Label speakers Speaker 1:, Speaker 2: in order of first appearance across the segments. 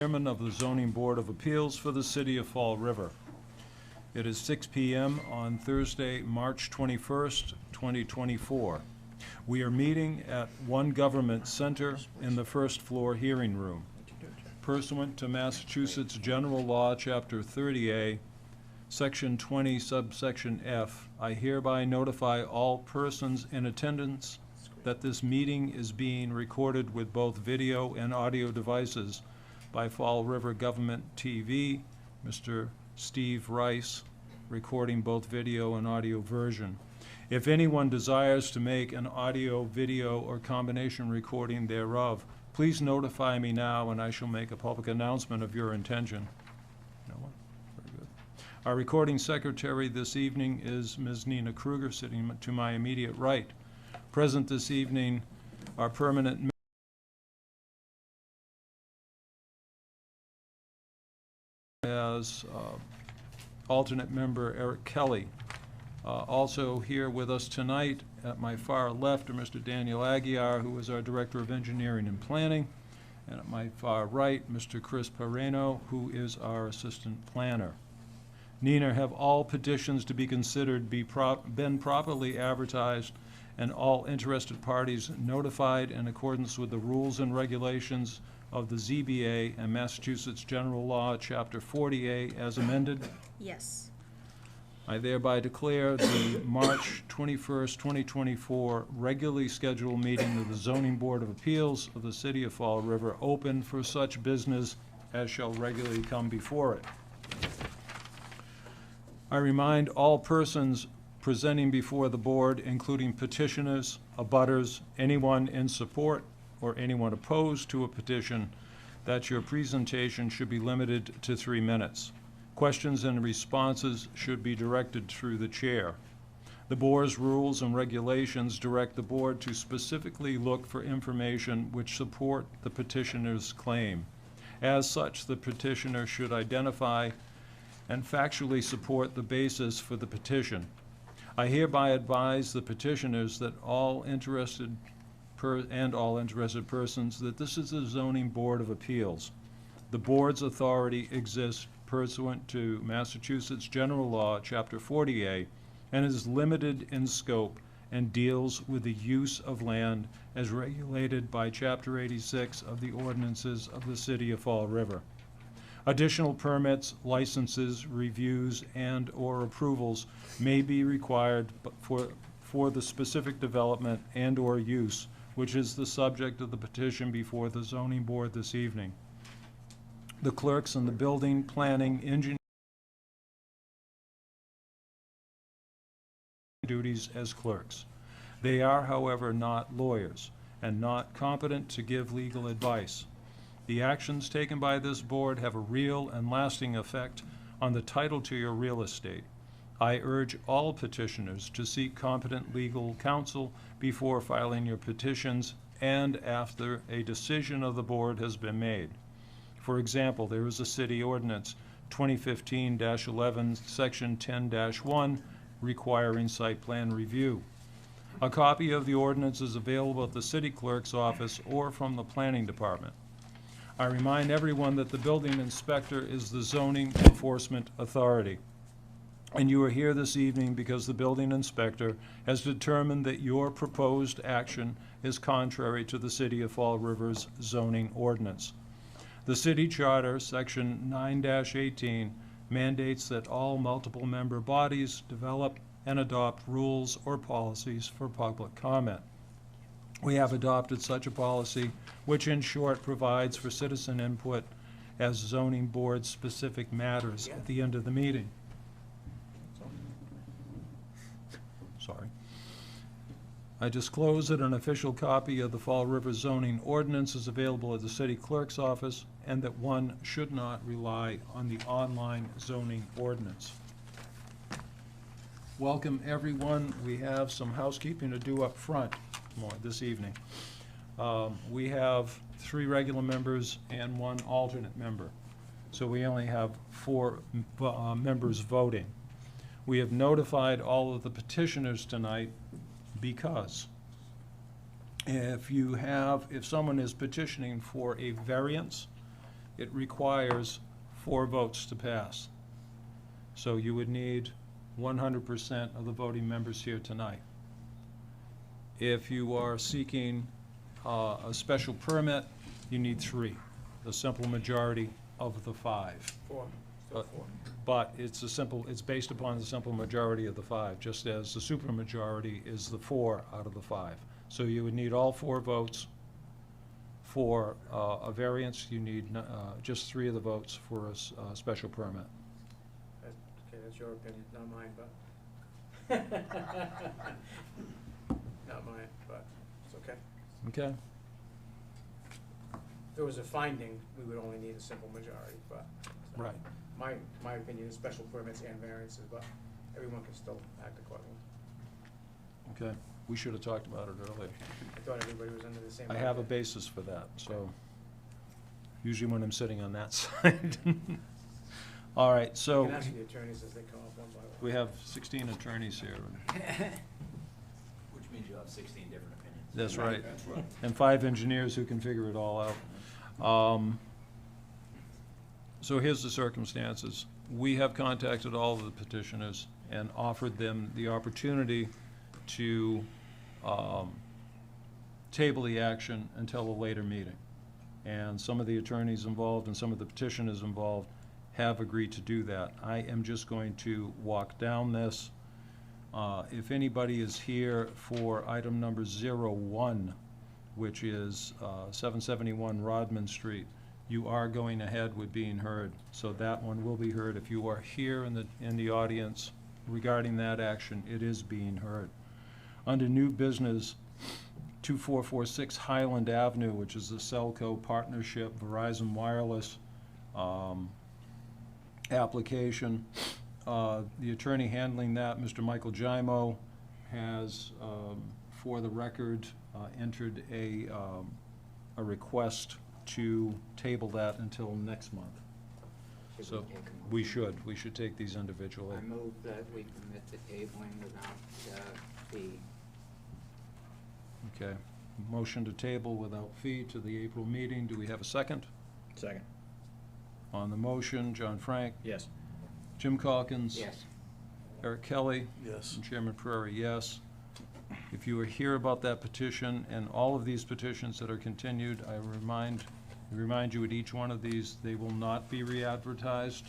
Speaker 1: Chairman of the Zoning Board of Appeals for the City of Fall River. It is 6 p.m. on Thursday, March 21st, 2024. We are meeting at One Government Center in the first floor hearing room. Pursuant to Massachusetts General Law, Chapter 30A, Section 20, subsection F, I hereby notify all persons in attendance that this meeting is being recorded with both video and audio devices by Fall River Government TV, Mr. Steve Rice, recording both video and audio version. If anyone desires to make an audio, video, or combination recording thereof, please notify me now and I shall make a public announcement of your intention. No one? Very good. Our recording secretary this evening is Ms. Nina Kruger, sitting to my immediate right. Present this evening are permanent as alternate member Eric Kelly. Also here with us tonight at my far left are Mr. Daniel Aguiar, who is our Director of Engineering and Planning, and at my far right, Mr. Chris Pereno, who is our Assistant Planner. Nina, have all petitions to be considered been properly advertised and all interested parties notified in accordance with the rules and regulations of the ZBA and Massachusetts General Law, Chapter 40A, as amended?
Speaker 2: Yes.
Speaker 1: I thereby declare the March 21st, 2024 regularly scheduled meeting of the Zoning Board of Appeals of the City of Fall River open for such business as shall regularly come before it. I remind all persons presenting before the board, including petitioners, abutters, anyone in support, or anyone opposed to a petition, that your presentation should be limited to 3 minutes. Questions and responses should be directed through the chair. The board's rules and regulations direct the board to specifically look for information which support the petitioner's claim. As such, the petitioner should identify and factually support the basis for the petition. I hereby advise the petitioners that all interested persons that this is the Zoning Board of Appeals. The board's authority exists pursuant to Massachusetts General Law, Chapter 40A, and is limited in scope and deals with the use of land as regulated by Chapter 86 of the ordinances of the City of Fall River. Additional permits, licenses, reviews, and/or approvals may be required for the specific development and/or use which is the subject of the petition before the Zoning Board this evening. The clerks in the building, planning, engineering duties as clerks. They are, however, not lawyers and not competent to give legal advice. The actions taken by this board have a real and lasting effect on the title to your real estate. I urge all petitioners to seek competent legal counsel before filing your petitions and after a decision of the board has been made. For example, there is a city ordinance 2015-11, section 10-1, requiring site plan review. A copy of the ordinance is available at the city clerk's office or from the planning department. I remind everyone that the building inspector is the zoning enforcement authority. And you are here this evening because the building inspector has determined that your proposed action is contrary to the City of Fall River's zoning ordinance. The city charter, section 9-18, mandates that all multiple member bodies develop and adopt rules or policies for public comment. We have adopted such a policy, which in short provides for citizen input as zoning board specific matters at the end of the meeting. Sorry. I disclose that an official copy of the Fall River zoning ordinance is available at the city clerk's office and that one should not rely on the online zoning ordinance. Welcome, everyone. We have some housekeeping to do up front this evening. We have 3 regular members and 1 alternate member. So we only have 4 members voting. We have notified all of the petitioners tonight because if someone is petitioning for a variance, it requires 4 votes to pass. So you would need 100% of the voting members here tonight. If you are seeking a special permit, you need 3, the simple majority of the 5.
Speaker 2: 4, still 4.
Speaker 1: But it's based upon the simple majority of the 5, just as the supermajority is the 4 out of the 5. So you would need all 4 votes. For a variance, you need just 3 of the votes for a special permit.
Speaker 2: Okay, that's your opinion, not mine, but. Not mine, but it's okay.
Speaker 1: Okay?
Speaker 2: If there was a finding, we would only need a simple majority, but. so
Speaker 1: Right.
Speaker 2: My opinion is special permits and variances, but everyone can still act accordingly.
Speaker 1: Okay. We should have talked about it earlier.
Speaker 2: I thought everybody was under the same.
Speaker 1: I have a
Speaker 2: idea.
Speaker 1: basis for that, so usually when I'm sitting on that side. All right,
Speaker 2: You
Speaker 1: so
Speaker 2: can ask the attorneys as they come up one by one.
Speaker 1: we have 16 attorneys here.
Speaker 3: Which means you'll have 16 different opinions.
Speaker 1: That's right.
Speaker 4: That's right.
Speaker 1: And 5 engineers who can figure it all out. So here's the circumstances. We have contacted all of the petitioners and offered them the opportunity to table the action until a later meeting. And some of the attorneys involved and some of the petitioners involved have agreed to do that. I am just going to walk down this. If anybody is here for item number 01, which is 771 Rodman Street, you are going ahead with being heard. So that one will be heard. If you are here in the audience regarding that action, it is being heard. Under new business, 2446 Highland Avenue, which is the Cellco Partnership Verizon Wireless application. The attorney handling that, Mr. Michael Jaimo, has, for the record, entered a request to table that until next month.
Speaker 5: Should
Speaker 1: So
Speaker 5: we take a
Speaker 1: we should take these individually.
Speaker 5: I move that we permit the tabling without fee.
Speaker 1: Okay. Motion to table without fee to the April meeting. Do we have a second?
Speaker 4: Second.
Speaker 1: On the motion, John Frank,
Speaker 4: Yes.
Speaker 1: Jim Calkins.
Speaker 5: Yes.
Speaker 1: Eric Kelly.
Speaker 4: Yes.
Speaker 1: And Chairman Prairie, yes. If you are here about that petition and all of these petitions that are continued, I remind you at each one of these, they will not be re-advertised.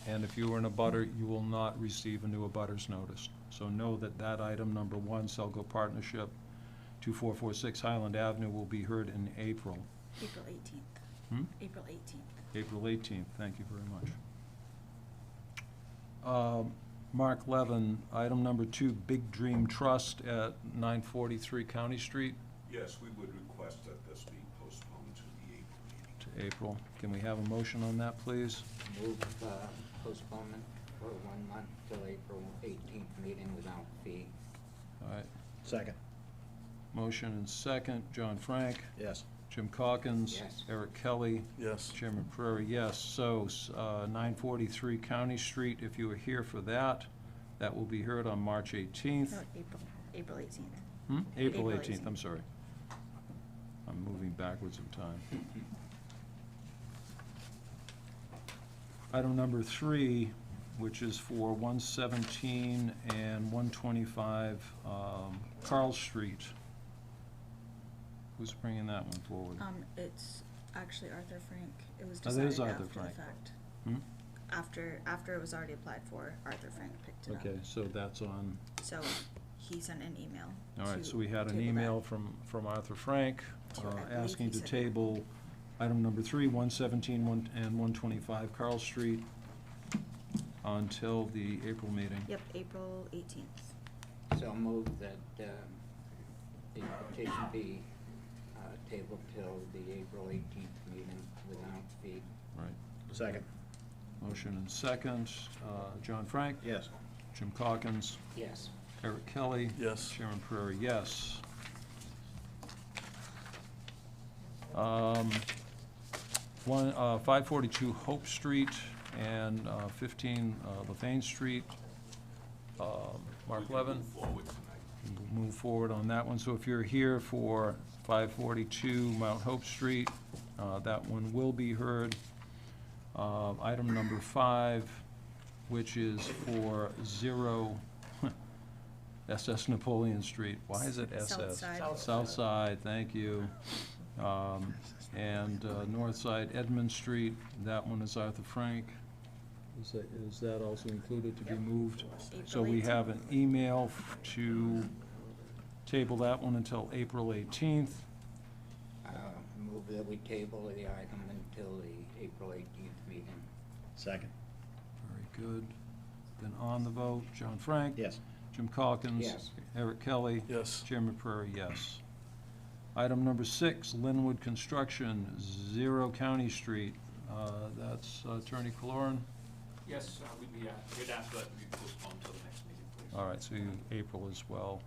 Speaker 1: And if you are in a butter, you will not receive a new abutters notice. So know that that item, number 1, Cellco Partnership, 2446 Highland Avenue, will be heard in April.
Speaker 6: April 18th.
Speaker 1: Hmm?
Speaker 6: April 18th.
Speaker 1: April 18th, thank you very much. Mark Levin, item number 2, Big Dream Trust at 943 County Street
Speaker 4: Yes, we would request that this be postponed to the April meeting.
Speaker 1: to April. Can we have a motion on that, please?
Speaker 5: Move postponement for 1 month till April 18th meeting without fee.
Speaker 1: All right,
Speaker 4: Second.
Speaker 1: motion and second, John Frank,
Speaker 4: Yes.
Speaker 1: Jim Calkins.
Speaker 5: Yes.
Speaker 1: Eric Kelly,
Speaker 4: Yes.
Speaker 1: Chairman Prairie, yes. So, 943 County Street, if you are here for that, that will be heard on March 18th.
Speaker 6: No, April 18th.
Speaker 1: April
Speaker 6: April
Speaker 1: 18th, I'm
Speaker 6: 18th.
Speaker 1: sorry. I'm moving backwards in time. Item number 3, which is for 117 and 125 Carl Street. Who's bringing that one forward?
Speaker 6: It's actually Arthur Frank. It was
Speaker 1: Oh, that is
Speaker 6: decided
Speaker 1: Arthur
Speaker 6: after the
Speaker 1: Frank.
Speaker 6: fact.
Speaker 1: Hmm?
Speaker 6: After it was already applied for, Arthur Frank picked it up.
Speaker 1: Okay, so that's on,
Speaker 6: So he sent an email.
Speaker 1: all right,
Speaker 6: to
Speaker 1: so we had an
Speaker 6: table that.
Speaker 1: email from Arthur Frank
Speaker 6: To, I believe
Speaker 1: asking
Speaker 6: he
Speaker 1: to
Speaker 6: said-
Speaker 1: table item number 3, 117 and 125 Carl Street until the April meeting.
Speaker 6: Yep, April 18th.
Speaker 5: So move that the petition be tabled till the April 18th meeting without fee.
Speaker 1: Right.
Speaker 4: Second.
Speaker 1: Motion and second. John Frank?
Speaker 4: Yes.
Speaker 1: Jim Calkins?
Speaker 5: Yes.
Speaker 1: Eric Kelly?
Speaker 4: Yes.
Speaker 1: Chairman Prairie, yes. 542 Hope Street and 15 LaFane Street. Mark
Speaker 4: We can
Speaker 1: Levin?
Speaker 4: move forward tonight.
Speaker 1: We'll move forward on that one. So if you're here for 542 Mount Hope Street, that one will be heard. Item number 5, which is for 0 SS Napoleon Street. Why is it SS?
Speaker 6: South side.
Speaker 1: South Side, thank you. And North Side Edmund Street, that one is Arthur Frank. Is that also included to be moved? So we
Speaker 6: April
Speaker 1: have an email to table that one until April 18th.
Speaker 5: Move that we table the item until the April 18th meeting.
Speaker 7: Second.
Speaker 1: Very good. Then on the vote, John Frank.
Speaker 7: Yes.
Speaker 1: Jim Calkins.
Speaker 5: Yes.
Speaker 1: Eric Kelly.
Speaker 7: Yes.
Speaker 1: Chairman Prairie, yes. Item number 6, Linwood Construction, 0 County Street. That's Attorney Cologne.
Speaker 3: Yes, we'd ask that to be postponed until the next meeting, please.
Speaker 1: All right, so April as well.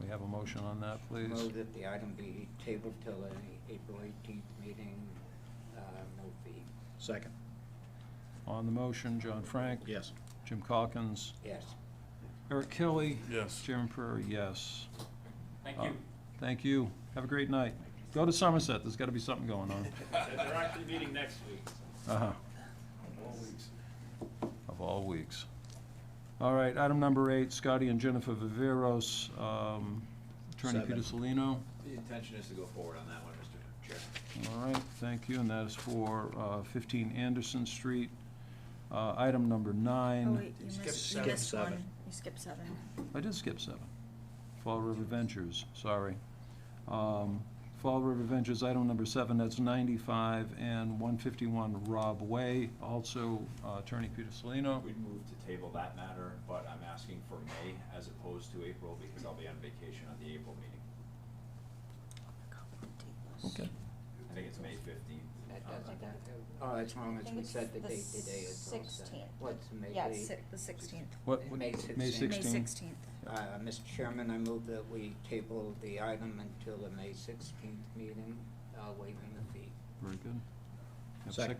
Speaker 1: We have a motion on that, please?
Speaker 5: Move that the item be tabled till the April 18th meeting, no fee.
Speaker 7: Second.
Speaker 1: On the motion, John Frank.
Speaker 7: Yes.
Speaker 1: Jim Calkins.
Speaker 5: Yes.
Speaker 1: Eric Kelly.
Speaker 7: Yes.
Speaker 1: Chairman Prairie, yes.
Speaker 3: Thank
Speaker 1: Uh,
Speaker 3: you.
Speaker 1: Thank you. Have a great night. Go to Somerset, there's gotta be something going on.
Speaker 3: They're actually meeting next week.
Speaker 1: Uh-huh. Of all weeks. All right, item number 8, Scotty and Jennifer Viveros, Attorney
Speaker 7: 7.
Speaker 1: Peter Salino.
Speaker 3: The intention is to go forward on that one, Mr. Chair.
Speaker 1: All right, thank you, and that is for 15 Anderson Street. Item number 9.
Speaker 6: Oh, wait, you
Speaker 2: Skip
Speaker 6: missed, you
Speaker 2: seven.
Speaker 6: missed
Speaker 7: Seven.
Speaker 6: one. You skipped 7.
Speaker 1: I did skip 7. Fall River Ventures, sorry. Fall River Ventures, item number 7, that's 95 and 151 Rob Way, also Attorney Peter Salino.
Speaker 3: We'd move to table that matter, but I'm asking for May as opposed to April because I'll be on vacation on the April meeting.
Speaker 1: Okay.
Speaker 3: I think it's May 15th.
Speaker 5: That doesn't, oh, as long as we set the date today, it's all set.
Speaker 6: 16th.
Speaker 5: What's the May
Speaker 6: Yeah,
Speaker 5: date?
Speaker 6: the 16th.
Speaker 1: What,
Speaker 5: May
Speaker 1: May
Speaker 5: 16th.
Speaker 6: May
Speaker 1: 16th?
Speaker 6: 16th.
Speaker 5: Mr. Chairman, I move that we table the item until the May 16th meeting, waiving the fee.
Speaker 1: Very good. Have a
Speaker 7: Second.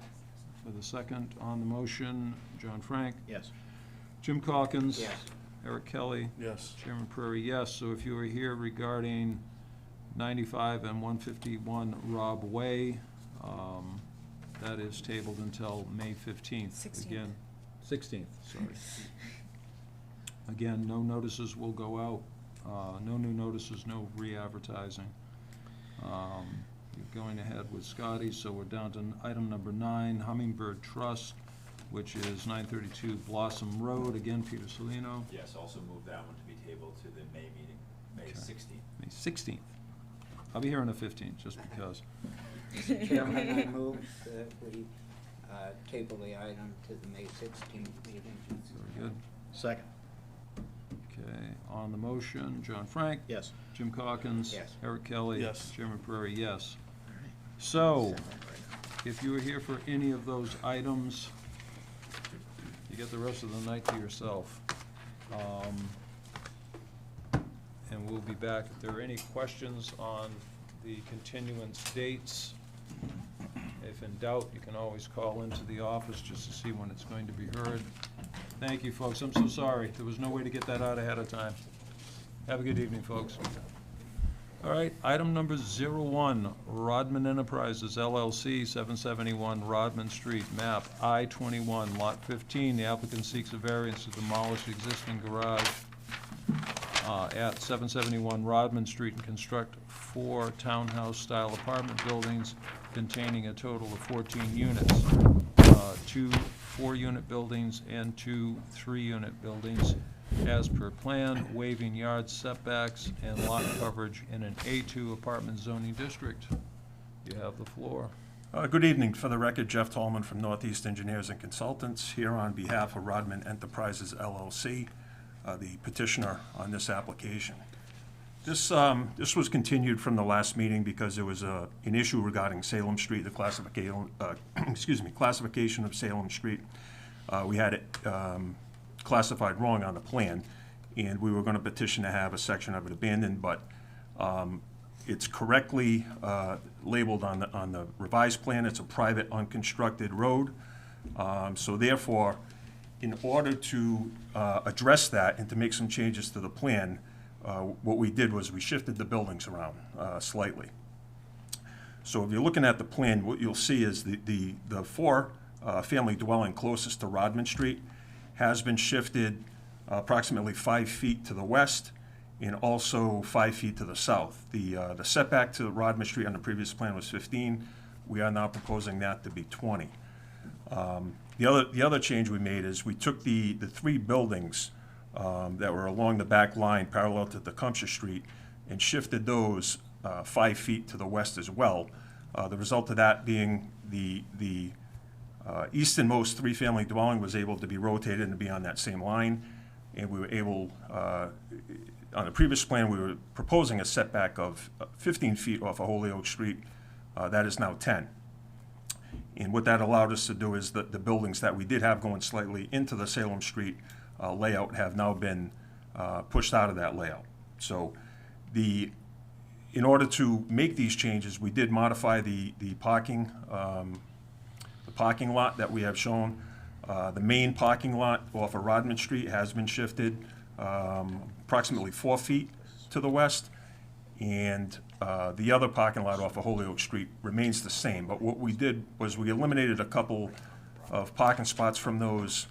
Speaker 1: For the second, on the motion, John Frank,
Speaker 7: Yes.
Speaker 1: Jim Calkins.
Speaker 5: Yes.
Speaker 1: Eric Kelly.
Speaker 7: Yes.
Speaker 1: Chairman Prairie, yes. So if you were here regarding 95 and 151 Rob Way, that is tabled until May 15th.
Speaker 6: 16th.
Speaker 1: Again, 16th, sorry. Again, no notices will go out, no new notices, no re-advertising. You're going ahead with Scotty, so we're down to item number 9, Hummingbird Trust, which is 932 Blossom Road, again, Peter Salino.
Speaker 3: Yes, also move that one to be tabled to the May meeting, May
Speaker 1: Okay.
Speaker 3: 16th.
Speaker 1: May 16th. I'll be here on the 15th, just because.
Speaker 5: Mr. Chairman, I move that we table the item to the May 16th meeting.
Speaker 1: Very good.
Speaker 7: Second.
Speaker 1: Okay, on the motion, John Frank.
Speaker 7: Yes.
Speaker 1: Jim Calkins.
Speaker 5: Yes.
Speaker 1: Eric Kelly.
Speaker 7: Yes.
Speaker 1: Chairman Prairie, yes. So, if you were here for any of those items, you get the rest of the night to yourself. And we'll be back. If there are any questions on the continuance dates, if in doubt, you can always call into the office just to see when it's going to be heard. Thank you, folks. I'm so sorry. There was no way to get that out ahead of time. Have a good evening, folks. All right, item number 01, Rodman Enterprises LLC, 771 Rodman Street, map I-21, lot 15. The applicant seeks a variance to demolish existing garage at 771 Rodman Street and construct 4 townhouse-style apartment buildings containing a total of 14 units, 2 4-unit buildings and 2 3-unit buildings, as per plan, waiving yard setbacks and lot coverage in an A2 apartment zoning district. You have the floor.
Speaker 8: Good evening. For the record, Jeff Tallman from Northeast Engineers and Consultants, here on behalf of Rodman Enterprises LLC, the petitioner on this application. This was continued from the last meeting because there was an issue regarding Salem Street, the classification, classification of Salem Street. We had it classified wrong on the plan, and we were going to petition to have a section of it abandoned, but it's correctly labeled on the revised plan. It's a private unconstructed road. So therefore, in order to address that and to make some changes to the plan, what we did was we shifted the buildings around slightly. So if you're looking at the plan, what you'll see is the 4 family dwelling closest to Rodman Street has been shifted approximately 5 feet to the west and also 5 feet to the south. The setback to Rodman Street on the previous plan was 15. We are now proposing that to be 20. The other change we made is we took the 3 buildings that were along the back line parallel to Tecumseh Street and shifted those 5 feet to the west as well. The result of that being the easternmost 3-family dwelling was able to be rotated and to be on that same line. And we were able, on the previous plan, we were proposing a setback of 15 feet off of Holyoke Street. That is now 10. And what that allowed us to do is that the buildings that we did have going slightly into the Salem Street layout have now been pushed out of that layout. So in order to make these changes, we did modify the parking lot that we have shown. The main parking lot off of Rodman Street has been shifted approximately 4 feet to the west, and the other parking lot off of Holyoke Street remains the same. But what we did was we eliminated a couple of parking spots from those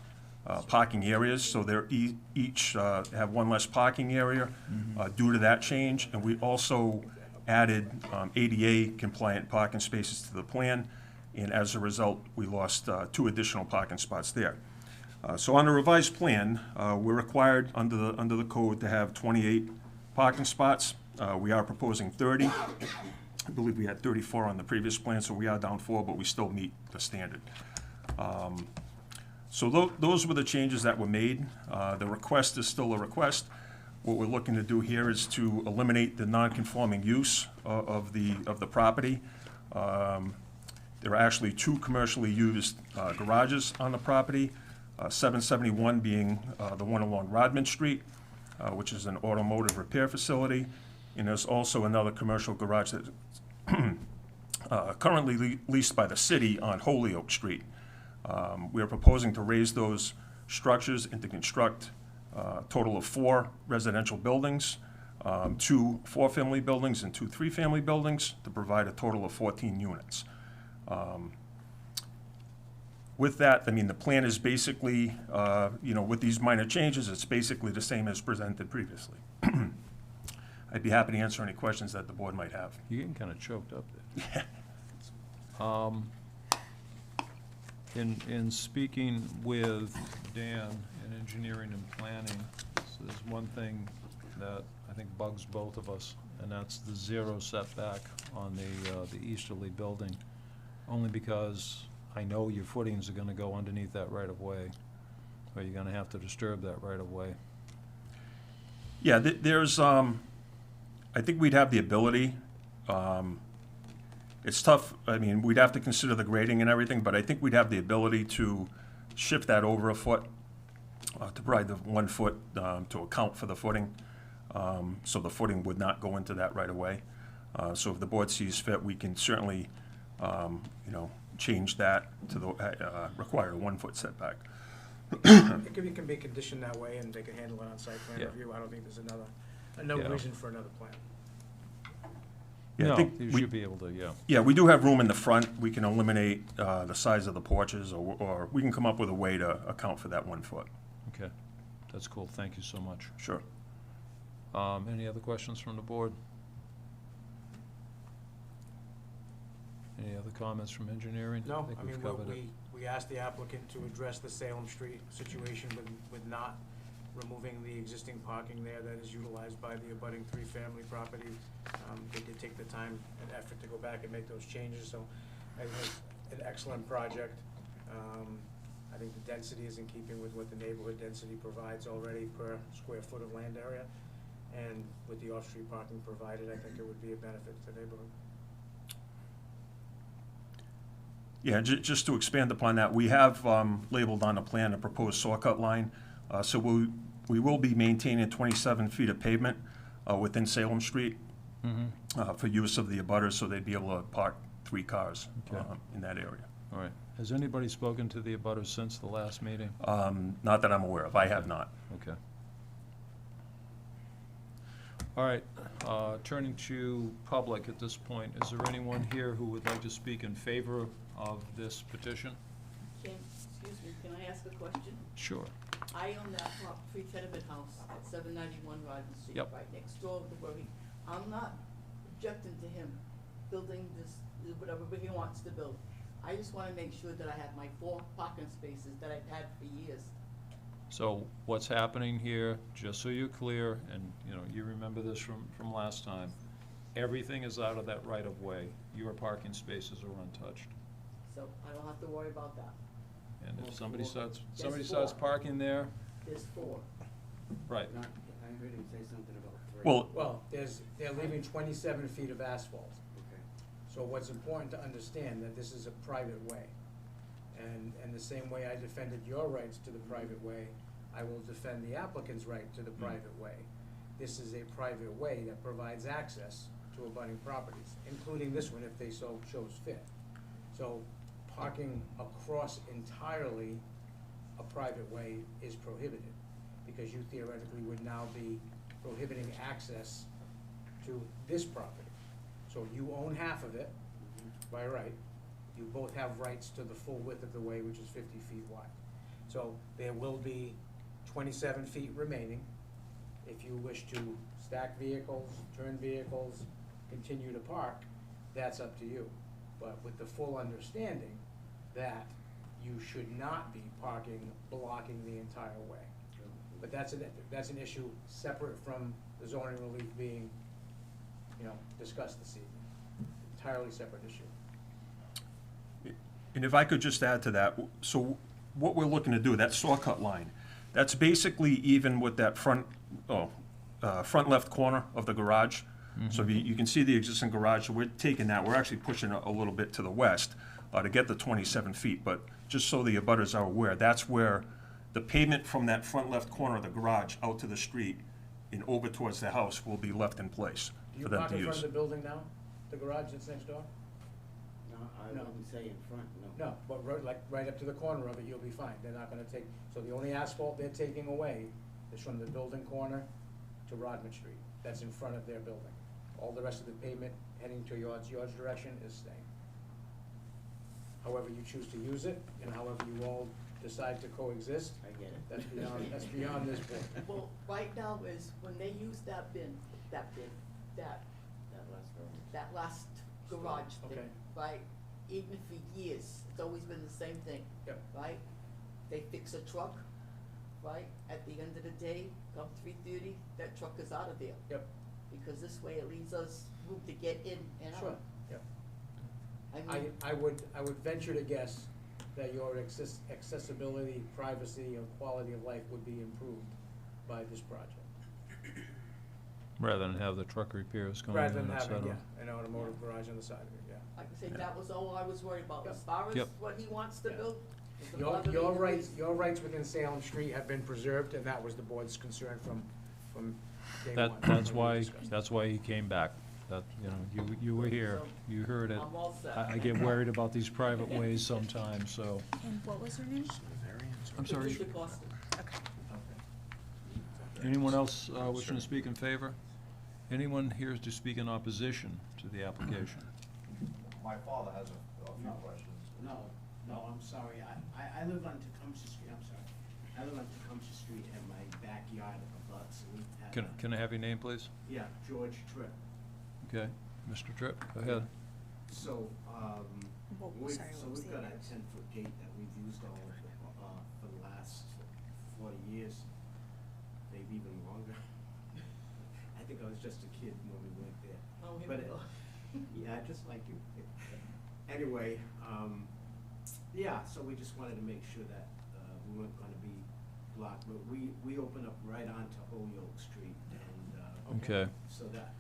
Speaker 8: parking areas, so they're each have one less parking area due to that change. And we also added ADA compliant parking spaces to the plan, and as a result, we lost 2 additional parking spots there. So on the revised plan, we're required under the code to have 28 parking spots. We are proposing 30. I believe we had 34 on the previous plan, so we are down 4, but we still meet the standard. So those were the changes that were made. The request is still a request. What we're looking to do here is to eliminate the non-conforming use of the property. There are actually 2 commercially used garages on the property, 771 being the one along Rodman Street, which is an automotive repair facility. And there's also another commercial garage that's currently leased by the city on Holyoke Street. We are proposing to raise those structures and to construct a total of 4 residential buildings, 2 4-family buildings and 2 3-family buildings, to provide a total of 14 units. With that, I mean, the plan is basically, with these minor changes, it's basically the same as presented previously. I'd be happy to answer any questions that the board might have.
Speaker 1: You're getting kind of choked up there. In speaking with Dan in engineering and planning, so there's one thing that I think bugs both of us, and that's the 0 setback on the easterly building, only because I know your footings are gonna go underneath that right-of-way, or you're gonna have to disturb that right-of-way.
Speaker 8: Yeah, there's, I think we'd have the ability. It's tough, I mean, we'd have to consider the grading and everything, but I think we'd have the ability to shift that over a foot, to provide the 1 foot to account for the footing, so the footing would not go into that right away. So if the board sees fit, we can certainly, change that to the require a 1 foot setback.
Speaker 2: It can be conditioned that way, and they can handle it on site plan
Speaker 1: Yeah.
Speaker 2: review. I don't think there's no
Speaker 1: Yeah.
Speaker 2: reason for another plan.
Speaker 8: Yeah, I
Speaker 1: No,
Speaker 8: think
Speaker 1: you
Speaker 8: we-
Speaker 1: should be able to, yeah.
Speaker 8: Yeah, we do have room in the front. We can eliminate the size of the porches, or we can come up with a way to account for that 1 foot.
Speaker 1: Okay, that's cool, thank you so much.
Speaker 8: Sure.
Speaker 1: Any other questions from the board? Any other comments from engineering?
Speaker 2: No,
Speaker 1: think
Speaker 2: I
Speaker 1: we've
Speaker 2: mean,
Speaker 1: covered it.
Speaker 2: we asked the applicant to address the Salem Street situation with not removing the existing parking there that is utilized by the abutting 3-family property. They did take the time and effort to go back and make those changes, so I think it's an excellent project. I think the density is in keeping with what the neighborhood density provides already per square foot of land area. And with the off-street parking provided, I think it would be a benefit to the neighborhood.
Speaker 8: Yeah, just to expand upon that, we have labeled on the plan a proposed saw cut line. So we will be maintaining 27 feet of pavement within Salem Street for use of the abutters, so they'd be able to park 3 cars
Speaker 1: Okay.
Speaker 8: in that area.
Speaker 1: All right, has anybody spoken to the abutters since the last meeting?
Speaker 8: Not that I'm aware of. I have not.
Speaker 1: Okay. All right, turning to public at this point, is there anyone here who would like to speak in favor of this petition?
Speaker 7: a question?
Speaker 1: Sure.
Speaker 7: I own that pre-tenement house at 791 Rodman Street,
Speaker 1: Yep.
Speaker 7: right next door to where I'm not objecting to him building this, whatever he wants to build. I just wanna make sure that I have my 4 parking spaces that I've had for years.
Speaker 1: So what's happening here, just so you're clear, and, you know, you remember this from last time, everything is out of that right-of-way. Your parking spaces are untouched.
Speaker 7: So I don't have to worry about that.
Speaker 1: And if somebody starts,
Speaker 7: There's
Speaker 1: somebody starts
Speaker 7: 4.
Speaker 1: parking there,
Speaker 7: There's 4.
Speaker 1: right,
Speaker 5: Not, I heard him say something about 3.
Speaker 8: Well,
Speaker 2: Well, they're leaving 27 feet of asphalt.
Speaker 5: Okay.
Speaker 2: So what's important to understand that this is a private way. And the same way I defended your rights to the private way, I will defend the applicant's right to the private way. This is a private way that provides access to abutting properties, including this one if they so chose fit. So parking across entirely a private way is prohibited, because you theoretically would now be prohibiting access to this property. So you own half of it by right. You both have rights to the full width of the way, which is 50 feet wide. So there will be 27 feet remaining. If you wish to stack vehicles, turn vehicles, continue to park, that's up to you. But with the full understanding that you should not be parking, blocking the entire way. But that's an issue separate from the zoning relief being, discussed this evening. Entirely separate issue.
Speaker 8: and if I could just add to that, so what we're looking to do, that saw cut line, that's basically even with that front left corner of the garage. So if you can see the existing garage, so we're taking that, we're actually pushing it a little bit to the west to get the 27 feet. But just so the abutters are aware, that's where the pavement from that front left corner of the garage out to the street and over towards the house will be left in place
Speaker 2: Do you
Speaker 8: for them
Speaker 2: park
Speaker 8: to
Speaker 2: in front
Speaker 8: use.
Speaker 2: of the building now? The garage that's next door?
Speaker 5: No, I
Speaker 2: No.
Speaker 5: wouldn't say in front, no.
Speaker 2: No, but right up to the corner of it, you'll be fine. They're not gonna take, so the only asphalt they're taking away is from the building corner to Rodman Street. That's in front of their building. All the rest of the pavement heading to yours direction is staying. However you choose to use it, and however you all decide to coexist,
Speaker 5: I get it.
Speaker 2: that's beyond this board.
Speaker 7: Well, right now is when they use that
Speaker 5: That last row.
Speaker 7: that last garage thing,
Speaker 2: Okay.
Speaker 7: right? Even for years, it's always been the same thing,
Speaker 2: Yep.
Speaker 7: right? They fix a truck, right? At the end of the day, come 3:30, that truck is out of there.
Speaker 2: Yep,
Speaker 7: Because this way it leaves us room to get in and out.
Speaker 2: sure, yep.
Speaker 7: I mean,
Speaker 2: I would venture to guess that your accessibility, privacy, and quality of life would be improved by this project.
Speaker 1: rather than have the truck repairs going
Speaker 2: Rather
Speaker 1: in,
Speaker 2: than
Speaker 1: et
Speaker 2: having,
Speaker 1: cetera.
Speaker 2: an automotive garage on the side of it, yeah.
Speaker 7: like I said, that was all I was worried about,
Speaker 2: Yep.
Speaker 7: as far as
Speaker 1: Yep.
Speaker 7: what he wants to
Speaker 2: Yeah.
Speaker 7: build. is the
Speaker 2: Your
Speaker 7: bottom
Speaker 2: rights,
Speaker 7: of
Speaker 2: your rights within Salem Street have been preserved, and that was the board's concern from day one.
Speaker 1: That's
Speaker 2: when we
Speaker 1: why,
Speaker 2: discussed it.
Speaker 1: that's why he came back. That, you were here, you heard it.
Speaker 7: I'm all set.
Speaker 1: I get worried about these private ways sometimes, so.
Speaker 6: And what was her name?
Speaker 1: I'm sorry.
Speaker 7: Patricia Costa.
Speaker 6: Okay.
Speaker 1: Anyone else wishing to speak in favor? Anyone here to speak in opposition to the application?
Speaker 3: My father has a few questions.
Speaker 9: No, I'm sorry, I live on Tecumseh Street, I'm sorry. I live on Tecumseh Street and my backyard abuts, and we have.
Speaker 1: Can I have your name, please?
Speaker 9: Yeah, George Tripp.
Speaker 1: Okay, Mr. Tripp, go ahead.
Speaker 9: So,
Speaker 6: Well,
Speaker 9: we've,
Speaker 6: sorry,
Speaker 9: so
Speaker 6: what was
Speaker 9: we've
Speaker 6: the
Speaker 9: got a
Speaker 6: address?
Speaker 9: 10-foot gate that we've used all for the last 40 years, maybe even longer. I think I was just a kid when we went there.
Speaker 7: Oh, here
Speaker 9: But
Speaker 7: we go.
Speaker 9: Yeah, just like you. Anyway, yeah, so we just wanted to make sure that we weren't gonna be blocked, but we open up right onto Holyoke Street, and
Speaker 1: Okay,
Speaker 9: so that,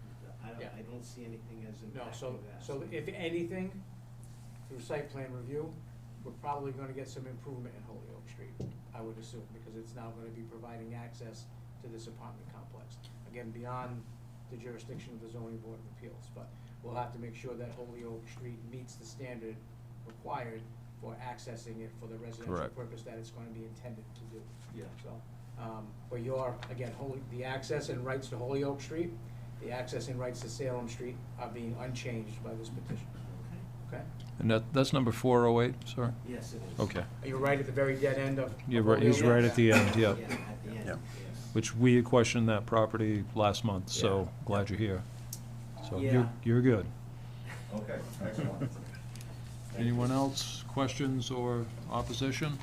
Speaker 2: Yeah.
Speaker 9: I don't see anything as
Speaker 2: No,
Speaker 9: impacting that.
Speaker 2: so if anything, through site plan review, we're probably gonna get some improvement in Holyoke Street, I would assume, because it's now gonna be providing access to this apartment complex. Again, beyond the jurisdiction of the zoning board of appeals, but we'll have to make sure that Holyoke Street meets the standard required for accessing it for the residential
Speaker 1: Correct.
Speaker 2: purpose that it's gonna be intended to do.
Speaker 9: Yeah.
Speaker 2: So, but again, the access and rights to Holyoke Street, the access and rights to Salem Street are being unchanged by this petition.
Speaker 9: Okay.
Speaker 2: Okay.
Speaker 1: And that's number 408, sorry?
Speaker 9: Yes, it is.
Speaker 1: Okay.
Speaker 2: Are you right at the very dead end of?
Speaker 1: You're right, he's right at the end, yeah.
Speaker 9: Yeah, at the end,
Speaker 8: Yeah.
Speaker 9: yes.
Speaker 1: Which we questioned that property last month, so
Speaker 9: Yeah.
Speaker 1: glad you're here. So
Speaker 9: Yeah.
Speaker 1: you're good.
Speaker 3: Okay, excellent.
Speaker 1: Anyone else, questions or opposition?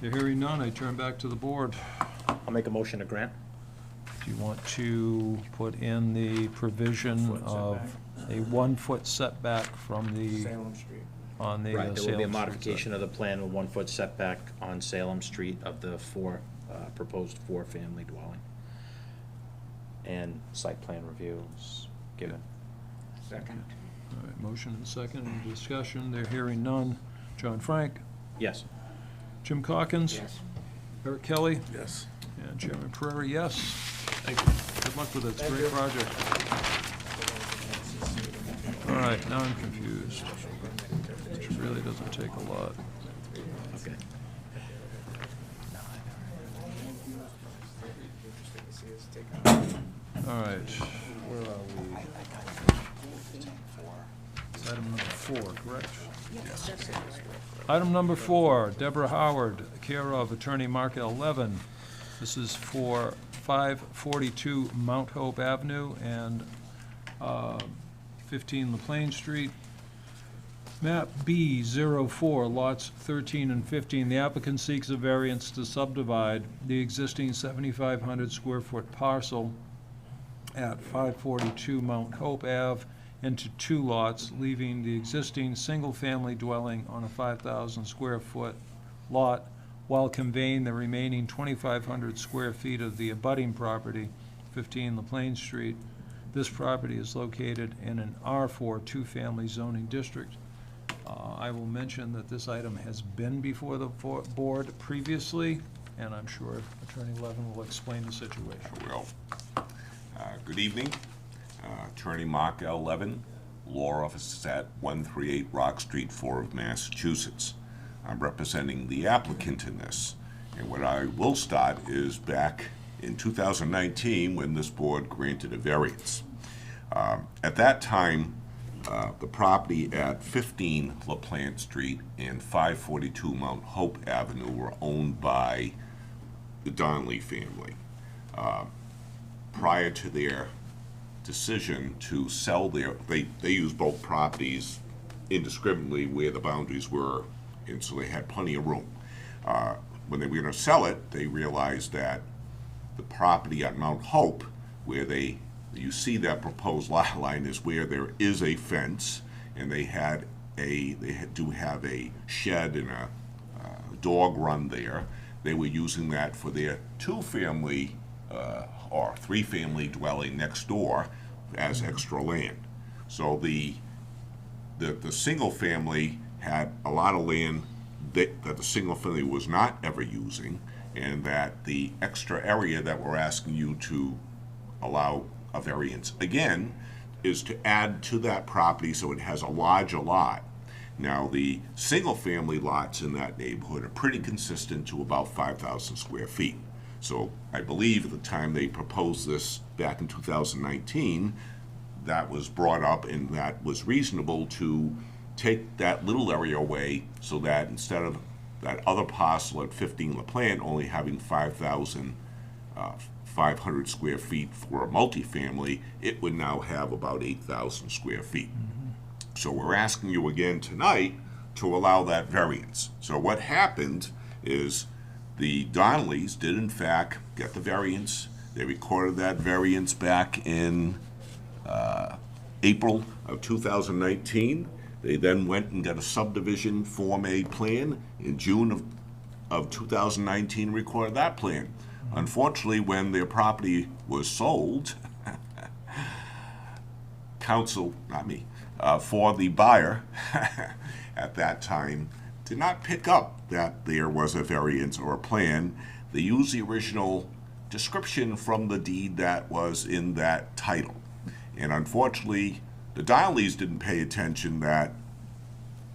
Speaker 1: You're hearing none, I turn back to the board.
Speaker 10: I'll make a motion to grant.
Speaker 1: Do you want to put in the provision
Speaker 2: Foot
Speaker 1: of a 1-foot setback from the,
Speaker 2: Salem Street.
Speaker 1: on the
Speaker 10: Right, there will be a
Speaker 1: Salem Street
Speaker 10: modification of the plan with 1-foot setback on Salem Street of the proposed 4-family dwelling. And site plan reviews given.
Speaker 2: Second.
Speaker 1: All right, motion and second, any discussion, they're hearing none. John Frank,
Speaker 10: Yes.
Speaker 1: Jim Calkins,
Speaker 5: Yes.
Speaker 1: Eric Kelly,
Speaker 8: Yes.
Speaker 1: and Chairman Prairie, yes.
Speaker 8: Thank you.
Speaker 1: Good luck with it, it's a
Speaker 2: Thank
Speaker 1: great
Speaker 2: you.
Speaker 1: project. All right, now I'm confused. Which really doesn't take a lot.
Speaker 10: Okay.
Speaker 1: All right, where are we? Item number 4, correct?
Speaker 6: Yes.
Speaker 1: Item number 4, Deborah Howard, care of Attorney Mark L. Levin. This is for 542 Mount Hope Avenue and 15 LaPlane Street. Map B04, lots 13 and 15. The applicant seeks a variance to subdivide the existing 7,500 square foot parcel at 542 Mount Hope Ave into 2 lots, leaving the existing single-family dwelling on a 5,000 square foot lot while conveying the remaining 2,500 square feet of the abutting property, 15 LaPlane Street. This property is located in an R4 two-family zoning district. I will mention that this item has been before the board previously, and I'm sure Attorney Levin will explain the situation.
Speaker 4: Well, good evening. Attorney Mark L. Levin, law office is at 138 Rock Street, Fore of Massachusetts. I'm representing the applicant in this. And what I will start is back in 2019 when this board granted a variance. At that time, the property at 15 LaPlante Street and 542 Mount Hope Avenue were owned by the Donnelly family. Prior to their decision to sell they used both properties indiscriminately where the boundaries were, and so they had plenty of room. When they were going to sell it, they realized that the property at Mount Hope, where you see that proposed lot line is where there is a fence, and they do have a shed and a dog run there. They were using that for their 2-family or 3-family dwelling next door as extra land. So the single family had a lot of land that the single family was not ever using, and that the extra area that we're asking you to allow a variance again is to add to that property so it has a larger lot. Now, the single-family lots in that neighborhood are pretty consistent to about 5,000 square feet. So I believe at the time they proposed this back in 2019, that was brought up and that was reasonable to take that little area away so that instead of that other parcel at 15 LaPlante only having 5,500 square feet for a multifamily, it would now have about 8,000 square feet. So we're asking you again tonight to allow that variance. So what happened is the Donnellys did in fact get the variance. They recorded that variance back in April of 2019. They then went and got a subdivision Form A plan in June of 2019, recorded that plan. Unfortunately, when their property was sold, counsel, not me, for the buyer at that time did not pick up that there was a variance or a plan. They used the original description from the deed that was in that title. And unfortunately, the Donnellys didn't pay attention that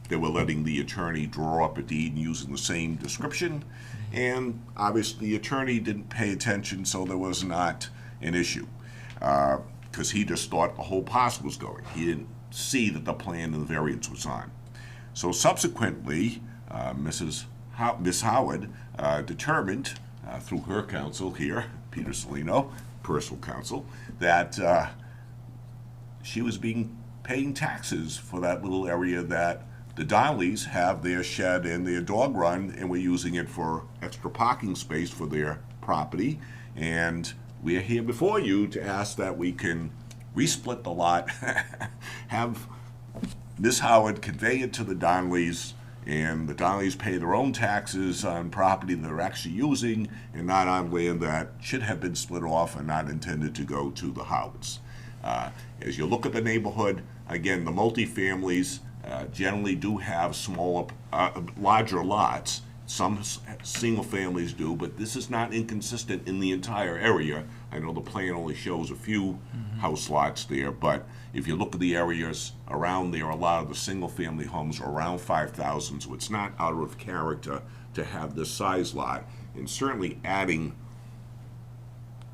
Speaker 4: they were letting the attorney draw up a deed using the same description. And obviously, the attorney didn't pay attention, so there was not an issue. Because he just thought the whole parcel was going. He didn't see that the plan and the variance was on. So subsequently, Miss Howard determined, through her counsel here, Peter Salino, personal counsel, that she was paying taxes for that little area that the Donnellys have their shed and their dog run, and we're using it for extra parking space for their property. And we're here before you to ask that we can resplit the lot, have Ms. Howard convey it to the Donnellys, and the Donnellys pay their own taxes on property they're actually using and not on land that should have been split off and not intended to go to the Howards. As you look at the neighborhood, again, the multifamilies generally do have smaller, larger lots. Some single families do, but this is not inconsistent in the entire area. I know the plan only shows a few house lots there, but if you look at the areas around there, a lot of the single family homes are around 5,000, so it's not out of character to have this size lot. And certainly adding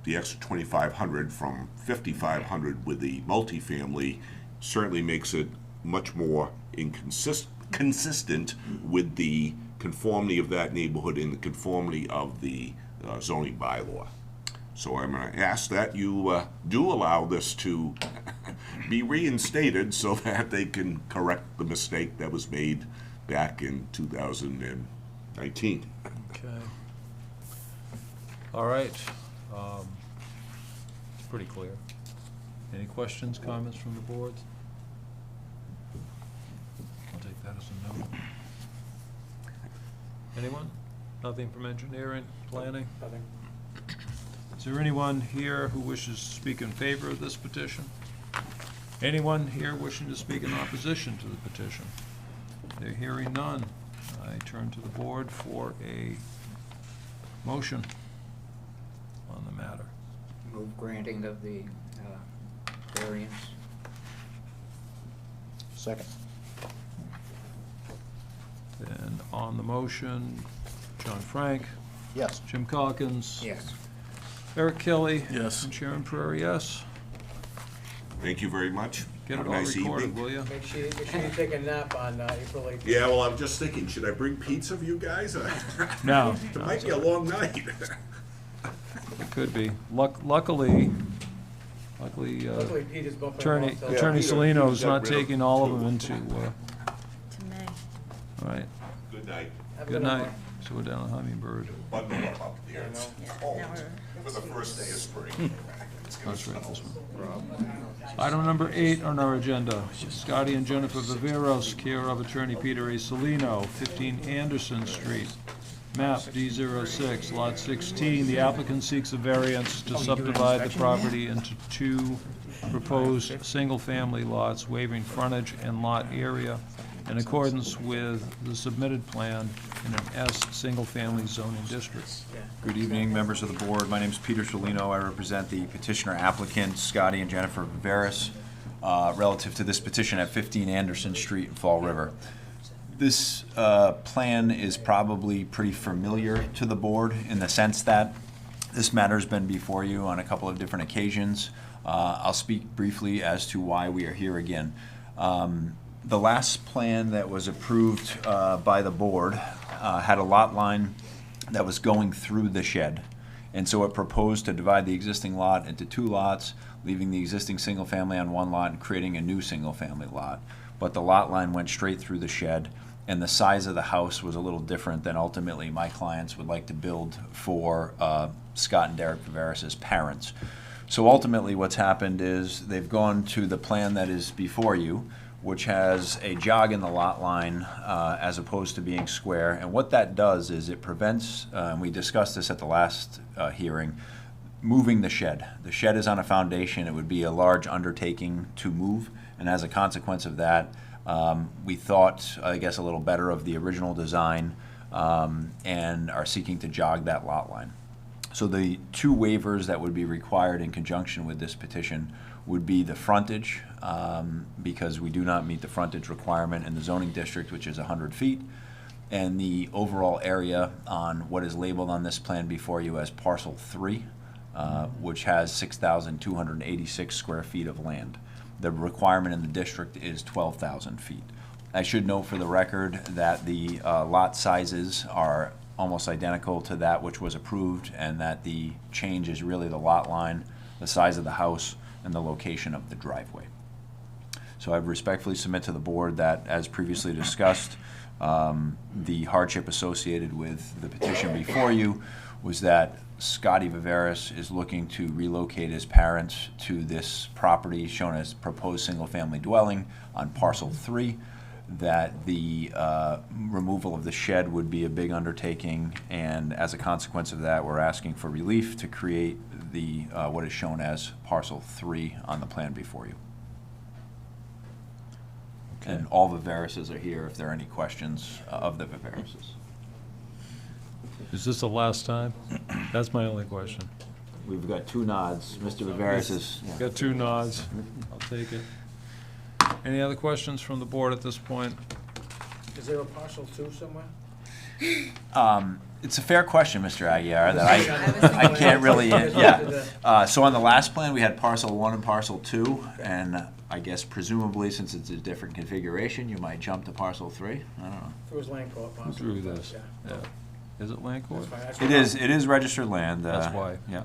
Speaker 4: the extra 2,500 from 5,500 with the multifamily certainly makes it much more consistent with the conformity of that neighborhood and the conformity of the zoning bylaw. So I'm going to ask that you do allow this to be reinstated so that they can correct the mistake that was made back in 2019.
Speaker 1: Okay. All right. It's pretty clear. Any questions, comments from the board? I'll take that as a no. Anyone? Nothing from engineering, planning?
Speaker 2: Nothing.
Speaker 1: Is there anyone here who wishes to speak in favor of this petition? Anyone here wishing to speak in opposition to the petition? They're hearing none. I turn to the board for a motion on the matter.
Speaker 5: Move granting of the variance.
Speaker 10: Second.
Speaker 1: And on the motion, John Frank,
Speaker 10: Yes.
Speaker 1: Jim Calkins.
Speaker 5: Yes.
Speaker 1: Eric Kelly.
Speaker 8: Yes.
Speaker 1: And Sharon Prairie, yes.
Speaker 4: Thank you very much.
Speaker 1: Get
Speaker 4: Have
Speaker 1: it
Speaker 4: a
Speaker 1: all
Speaker 4: nice
Speaker 1: recorded,
Speaker 4: evening.
Speaker 1: will you?
Speaker 2: Make sure you take a nap on April 18th.
Speaker 4: Yeah, well, I'm just thinking, should I bring pizza for you guys?
Speaker 1: No.
Speaker 4: It might be a long night.
Speaker 1: It could be. Luckily,
Speaker 2: Hopefully Peter's bumping
Speaker 1: Attorney
Speaker 2: along till-
Speaker 1: Attorney
Speaker 4: Peter-
Speaker 1: Salino's
Speaker 4: Peter's got
Speaker 1: not
Speaker 4: rid of
Speaker 1: taking all of
Speaker 4: two.
Speaker 1: them into,
Speaker 6: To May.
Speaker 1: all right,
Speaker 4: Good night.
Speaker 2: Have a
Speaker 1: good
Speaker 2: one.
Speaker 1: night. So we're down to Hummingbird.
Speaker 4: Bundle up there. It's
Speaker 2: I know.
Speaker 4: cold
Speaker 6: Yeah, now
Speaker 4: for the first day of spring. It's gonna
Speaker 1: That's right,
Speaker 4: snow.
Speaker 1: this one. Item number 8 on our agenda, Scotty and Jennifer Viveros, care of Attorney Peter A. Salino, 15 Anderson Street, map D06, lot 16. The applicant seeks a variance to subdivide the property into 2 proposed single-family lots, waiving frontage and lot area in accordance with the submitted plan in an S single-family zoning district.
Speaker 3: Good evening, members of the board. My name is Peter Shalino. I represent the petitioner applicant, Scotty and Jennifer Viveros, relative to this petition at 15 Anderson Street in Fall River. This plan is probably pretty familiar to the board in the sense that this matter's been before you on a couple of different occasions. I'll speak briefly as to why we are here again. The last plan that was approved by the board had a lot line that was going through the shed. And so it proposed to divide the existing lot into 2 lots, leaving the existing single family on 1 lot and creating a new single family lot. But the lot line went straight through the shed, and the size of the house was a little different than ultimately my clients would like to build for Scott and Derek Viveros' parents. So ultimately what's happened is they've gone to the plan that is before you, which has a jog in the lot line as opposed to being square. And what that does is it prevents, and we discussed this at the last hearing, moving the shed. The shed is on a foundation. It would be a large undertaking to move. And as a consequence of that, we thought, I guess, a little better of the original design and are seeking to jog that lot line. So the 2 waivers that would be required in conjunction with this petition would be the frontage, because we do not meet the frontage requirement in the zoning district, which is 100 feet, and the overall area on what is labeled on this plan before you as parcel 3, which has 6,286 square feet of land. The requirement in the district is 12,000 feet. I should note for the record that the lot sizes are almost identical to that which was approved, and that the change is really the lot line, the size of the house, and the location of the driveway. So I respectfully submit to the board that, as previously discussed, the hardship associated with the petition before you was that Scotty Viveris is looking to relocate his parents to this property shown as proposed single-family dwelling on parcel 3, that the removal of the shed would be a big undertaking, and as a consequence of that, we're asking for relief to create the what is shown as parcel 3 on the plan before you. And all Viverises are here if there are any questions of the Viverises.
Speaker 1: Is this the last time? That's my only question.
Speaker 3: We've got 2 nods. Mr. Viveris is.
Speaker 1: Got 2 nods. I'll take it. Any other questions from the board at this point?
Speaker 2: Is there a parcel 2 somewhere?
Speaker 3: It's a fair question, Mr. Aguirre, that
Speaker 6: thinking
Speaker 3: I can't really,
Speaker 2: that.
Speaker 3: yeah. So on the last plan, we had parcel 1 and parcel 2, and I guess presumably, since it's a different configuration, you might jump to parcel 3? I don't know.
Speaker 2: If it was land court parcel.
Speaker 1: Through this,
Speaker 2: Yeah.
Speaker 1: yeah. Is it land court?
Speaker 2: That's fine. That's
Speaker 3: It
Speaker 2: fine.
Speaker 3: is registered land.
Speaker 1: That's why.
Speaker 3: Yeah.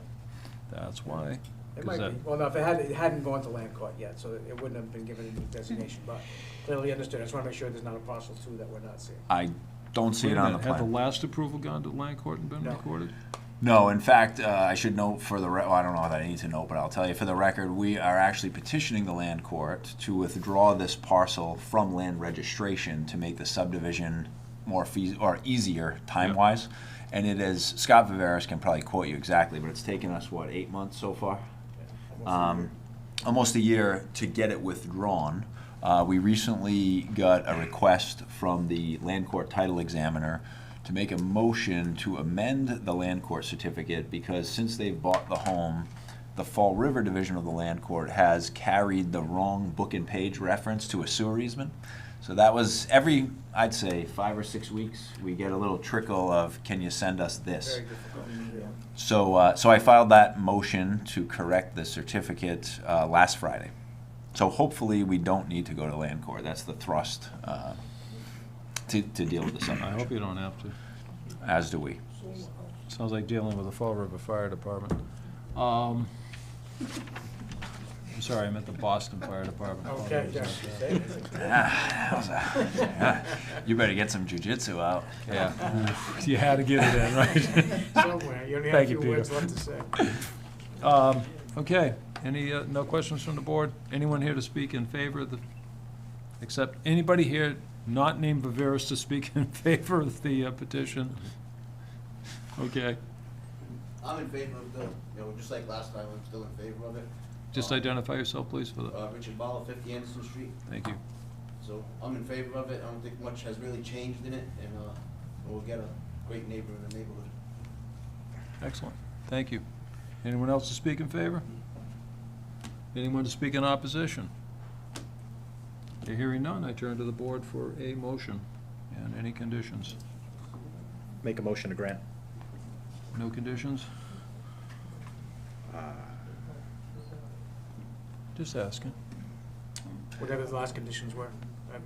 Speaker 1: That's why.
Speaker 2: It
Speaker 1: 'Cause
Speaker 2: might
Speaker 1: that-
Speaker 2: be, well, no, if it hadn't gone to land court yet, so it wouldn't have been given a new designation, but clearly understood. I just want to make sure there's not a parcel 2 that we're not seeing.
Speaker 3: I don't see
Speaker 1: Wait
Speaker 3: it
Speaker 1: a
Speaker 3: on the
Speaker 1: minute, Had the
Speaker 3: plan.
Speaker 1: last approval gone to land court and been
Speaker 2: No.
Speaker 1: recorded?
Speaker 3: No, in fact, I should note for the, well, I don't know that I need to note, but I'll tell you for the record, we are actually petitioning the land court to withdraw this parcel from land registration to make the subdivision more or easier time-wise. And it is, Scott Viveris can probably quote you exactly, but it's taken us, what, 8 months so far? Almost a year to get it withdrawn. We recently got a request from the land court title examiner to make a motion to amend the land court certificate, because since they've bought the home, the Fall River Division of the land court has carried the wrong book and page reference to a sewer easement. So that was every, I'd say, 5 or 6 weeks, we get a little trickle of, can you send us this?
Speaker 2: Very difficult. Yeah.
Speaker 3: So I filed that motion to correct the certificate last Friday. So hopefully we don't need to go to land court. That's the thrust to deal with the
Speaker 1: I
Speaker 3: subdivision.
Speaker 1: hope you don't have to.
Speaker 3: As do we.
Speaker 1: Sounds like dealing with the Fall River Fire Department. I'm sorry, I meant the Boston Fire Department.
Speaker 2: Okay, yeah.
Speaker 3: Yeah, you better get some jujitsu out.
Speaker 1: Yeah, you had to get it in, right?
Speaker 2: Somewhere, you only have a
Speaker 1: Thank you,
Speaker 2: few words
Speaker 1: Peter.
Speaker 2: left to say.
Speaker 1: Okay, any, no questions from the board? Anyone here to speak in favor of the, except, anybody here not named Viveris to speak in favor of the petition? Okay,
Speaker 11: I'm in favor of the, you know, just like last time, I'm still in favor of it.
Speaker 1: just identify yourself, please, for the,
Speaker 11: Richard Balla, 50 Anderson Street.
Speaker 1: thank you.
Speaker 11: So I'm in favor of it. I don't think much has really changed in it, and we'll get a great neighbor in the neighborhood.
Speaker 1: Excellent, thank you. Anyone else to speak in favor? Anyone to speak in opposition? Okay, hearing none, I turn to the board for a motion and any conditions.
Speaker 10: Make a motion to grant.
Speaker 1: No conditions? Just asking.
Speaker 2: Whatever the last conditions were,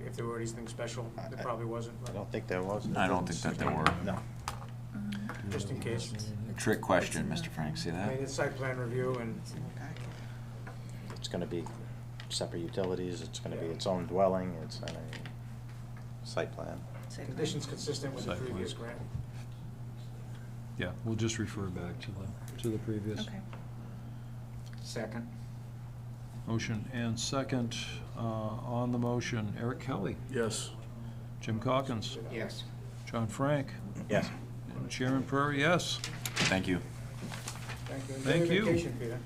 Speaker 2: if there were anything special, there probably wasn't,
Speaker 10: I
Speaker 2: but
Speaker 10: don't think there was.
Speaker 3: I don't think that there were.
Speaker 10: No.
Speaker 2: just in case.
Speaker 3: Trick question, Mr. Frank, see
Speaker 2: I
Speaker 3: that?
Speaker 2: mean, it's site plan review and,
Speaker 10: It's gonna be separate utilities, it's gonna be its own dwelling, it's a site plan.
Speaker 2: conditions consistent with the
Speaker 1: Site plan.
Speaker 2: previous grant.
Speaker 1: Yeah, we'll just refer back to the previous.
Speaker 6: Okay.
Speaker 5: Second.
Speaker 1: Motion and second, on the motion, Eric Kelly,
Speaker 8: Yes.
Speaker 1: Jim Calkins,
Speaker 5: Yes.
Speaker 1: John Frank,
Speaker 10: Yes.
Speaker 1: and Chairman Prairie, yes.
Speaker 3: Thank you.
Speaker 2: Thank you. Enjoy
Speaker 1: Thank
Speaker 2: your
Speaker 1: you.
Speaker 2: vacation, Peter.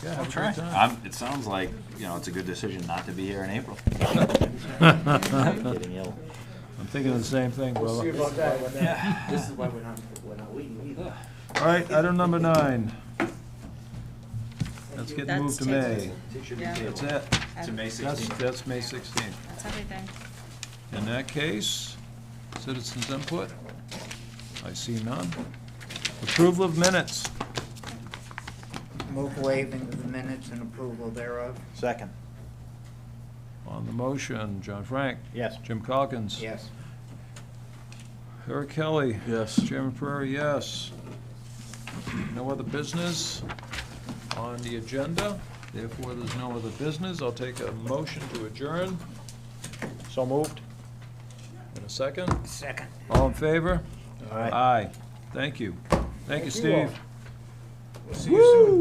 Speaker 1: Yeah,
Speaker 3: I'll
Speaker 1: have a
Speaker 3: try.
Speaker 1: great time.
Speaker 3: It sounds like, you know, it's a good decision not to be here in April.
Speaker 10: Getting ill.
Speaker 1: I'm thinking the same thing,
Speaker 2: We'll see
Speaker 1: brother.
Speaker 2: about that when that.
Speaker 11: This is why we're not waiting either.
Speaker 1: All right, item number 9. Let's get
Speaker 6: That's
Speaker 1: moved to
Speaker 6: tabled.
Speaker 1: May.
Speaker 6: Yeah.
Speaker 1: That's it.
Speaker 3: To May
Speaker 1: That's May 16th.
Speaker 6: That's everything.
Speaker 1: In that case, citizens' input? I see none. Approval of minutes.
Speaker 5: Move waiving of the minutes and approval thereof.
Speaker 10: Second.
Speaker 1: On the motion, John Frank.
Speaker 10: Yes.
Speaker 1: Jim Calkins.
Speaker 5: Yes.
Speaker 1: Eric Kelly.
Speaker 8: Yes.
Speaker 1: Chairman Prairie, yes. No other business on the agenda. Therefore, there's no other business. I'll take a motion to adjourn. So moved. In a second.
Speaker 5: Second.
Speaker 1: All in favor?
Speaker 10: Aye.
Speaker 1: Aye. Thank you. Thank you,
Speaker 2: you all.
Speaker 1: Steve.
Speaker 2: We'll see you soon.